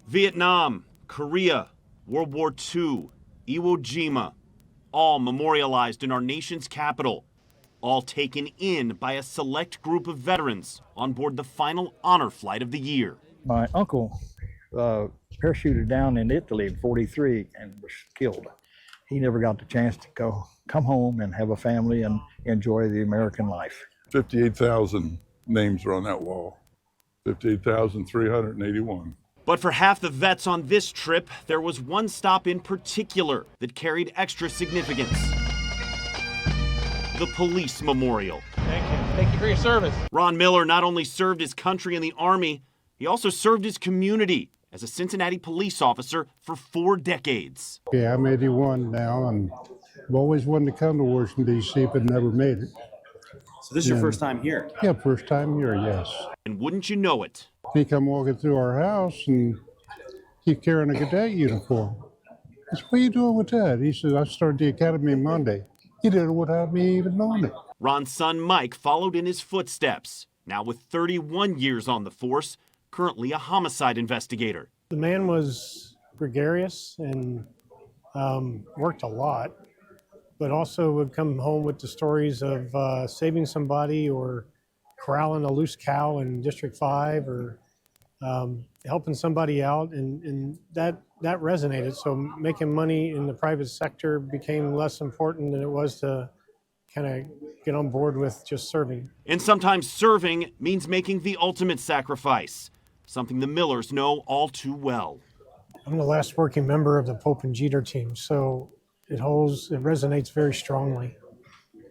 Vietnam, Korea, World War II, Iwo Jima, all memorialized in our nation's capital, all taken in by a select group of veterans on board the final honor flight of the year. My uncle parachuted down in Italy in '43 and was killed. He never got the chance to come home and have a family and enjoy the American life. 58,000 names are on that wall. 58,381. But for half the vets on this trip, there was one stop in particular that carried extra significance. The police memorial. Thank you. Thank you for your service. Ron Miller not only served his country in the Army, he also served his community as a Cincinnati police officer for 4 decades. Yeah, I'm 81 now, and I've always wanted to come to Washington, D.C., but never made it. So this is your first time here? Yeah, first time here, yes. And wouldn't you know it, He come walking through our house, and he's carrying a cadet uniform. I said, what are you doing with that? He said, I started the academy Monday. He did it without me even knowing it. Ron's son Mike followed in his footsteps, now with 31 years on the force, currently a homicide investigator. The man was gregarious and worked a lot, but also would come home with the stories of saving somebody or corralling a loose cow in District 5 or helping somebody out, and that resonated. So making money in the private sector became less important than it was to kind of get on board with just serving. And sometimes serving means making the ultimate sacrifice, something the Millers know all too well. I'm the last working member of the Pope and Jeter team, so it resonates very strongly,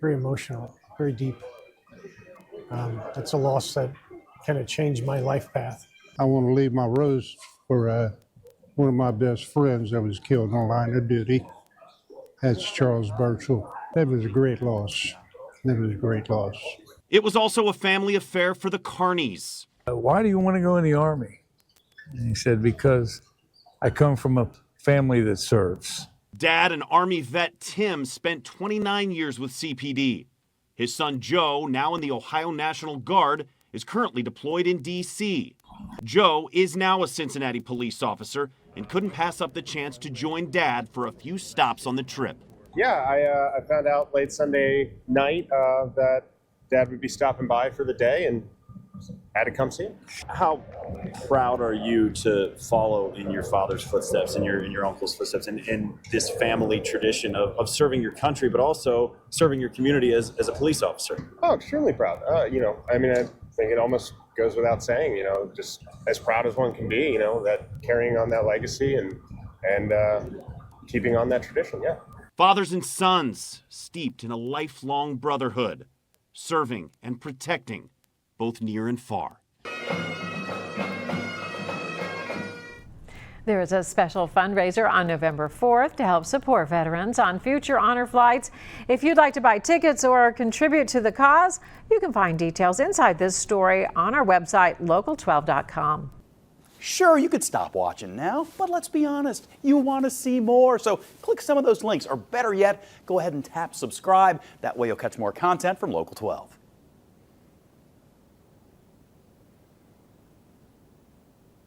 very emotional, very deep. That's a loss that kind of changed my life path. I want to leave my rose for one of my best friends that was killed on line of duty. That's Charles Burchell. That was a great loss. That was a great loss. It was also a family affair for the Carneys. Why do you want to go in the Army? And he said, because I come from a family that serves. Dad and Army vet Tim spent 29 years with CPD. His son Joe, now in the Ohio National Guard, is currently deployed in D.C. Joe is now a Cincinnati police officer and couldn't pass up the chance to join Dad for a few stops on the trip. Yeah, I found out late Sunday night that Dad would be stopping by for the day and had to come see him. How proud are you to follow in your father's footsteps and your uncle's footsteps in this family tradition of serving your country, but also serving your community as a police officer? Oh, extremely proud. I think it almost goes without saying, just as proud as one can be, that carrying on that legacy and keeping on that tradition, yeah. Fathers and sons steeped in a lifelong brotherhood, serving and protecting, both near and far. There is a special fundraiser on November 4th to help support veterans on future honor flights. If you'd like to buy tickets or contribute to the cause, you can find details inside this story on our website, local12.com. Sure, you could stop watching now, but let's be honest, you want to see more. So click some of those links, or better yet, go ahead and tap subscribe. That way you'll catch more content from Local 12.